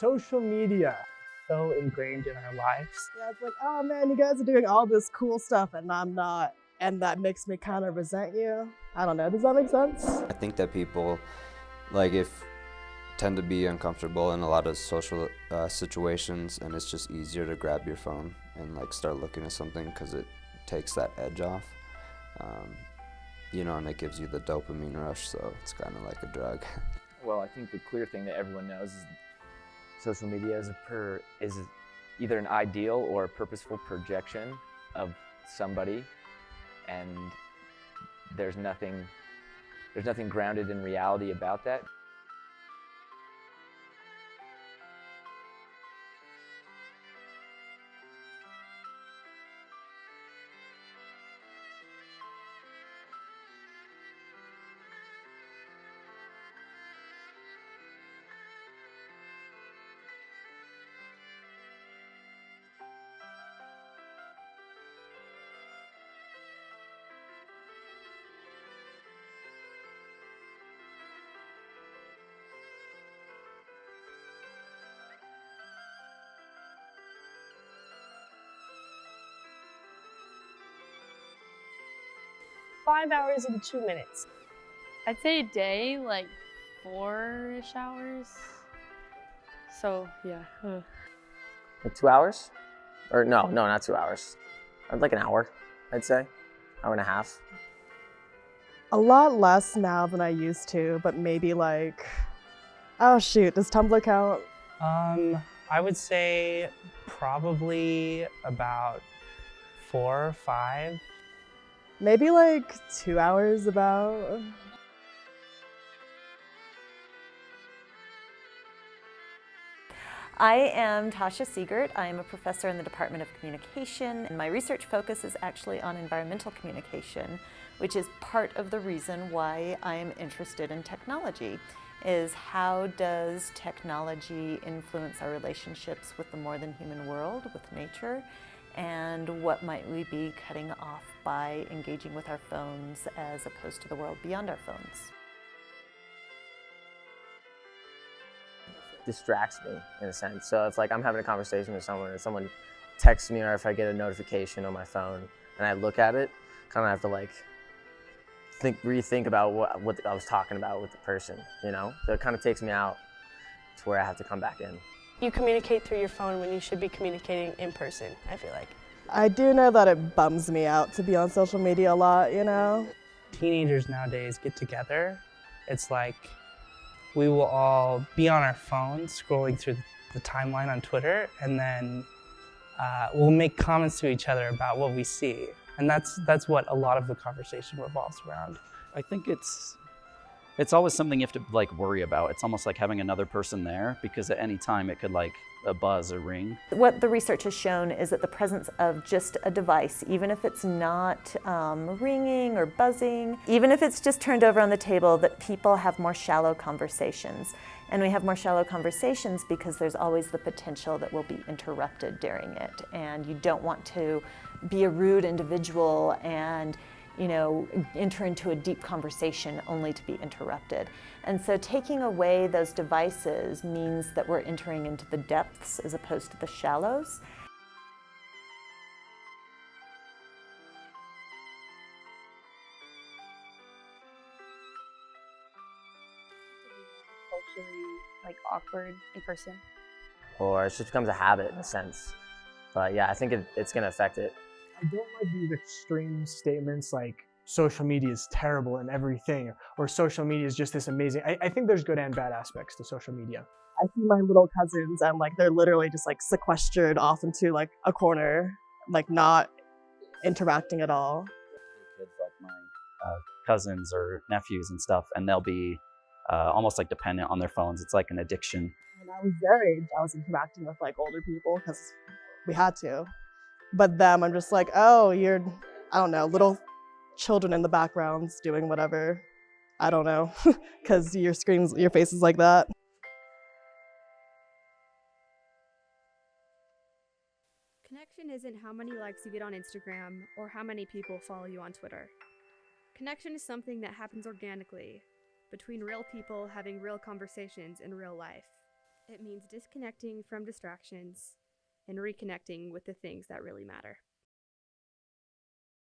social media. So ingrained in our lives. Yeah, it's like, oh man, you guys are doing all this cool stuff and I'm not. And that makes me kind of resent you. I don't know, does that make sense? I think that people, if tend to be uncomfortable in a lot of social situations, and it's just easier to grab your phone and start looking at something because it takes that edge off, and it gives you the dopamine rush, so it's kind of like a drug. Well, I think the clear thing that everyone knows is social media is either an ideal or a purposeful projection of somebody, and there's nothing grounded in reality about that. "5 hours and 2 minutes." I'd say a day, 4-ish hours. So, yeah. Like 2 hours? Or no, not 2 hours. Like an hour, I'd say. Hour and a half. A lot less now than I used to, but maybe oh shoot, does Tumblr count? I would say probably about 4 or 5. Maybe 2 hours about. I am Tasha Siegert. I am a professor in the Department of Communication, and my research focus is actually on environmental communication, which is part of the reason why I'm interested in technology, is how does technology influence our relationships with the more than human world, with nature, and what might we be cutting off by engaging with our phones as opposed to the world beyond our phones. Distracts me in a sense. So if I'm having a conversation with someone and someone texts me, or if I get a notification on my phone and I look at it, kind of have to rethink about what I was talking about with the person, So it kind of takes me out to where I have to come back in. You communicate through your phone when you should be communicating in person, I feel like. I do know that it bums me out to be on social media a lot, Teenagers nowadays get together. It's we will all be on our phones scrolling through the timeline on Twitter, and then we'll make comments to each other about what we see. And that's what a lot of the conversation revolves around. I think it's always something you have to worry about. It's almost like having another person there, because at any time it could a buzz or ring. What the research has shown is that the presence of just a device, even if it's not ringing or buzzing, even if it's just turned over on the table, that people have more shallow conversations. And we have more shallow conversations because there's always the potential that we'll be interrupted during it. And you don't want to be a rude individual and enter into a deep conversation only to be interrupted. And so taking away those devices means that we're entering into the depths as opposed to the shallows. Socially, awkward in person. Or it just becomes a habit in a sense. But yeah, I think it's going to affect it. I don't like these extreme statements social media is terrible and everything, or social media is just this amazing. I think there's good and bad aspects to social media. I see my little cousins and they're literally just sequestered off into a corner, not interacting at all. Kids like my cousins or nephews and stuff, and they'll be almost dependent on their phones. It's like an addiction. When I was their age, I was interacting with older people because we had to. But them, I'm just oh, you're, I don't know, little children in the backgrounds doing whatever. I don't know, because your face is like that. Connection isn't how many likes you get on Instagram or how many people follow you on Twitter. Connection is something that happens organically, between real people having real conversations in real life. It means disconnecting from distractions and reconnecting with the things that really matter.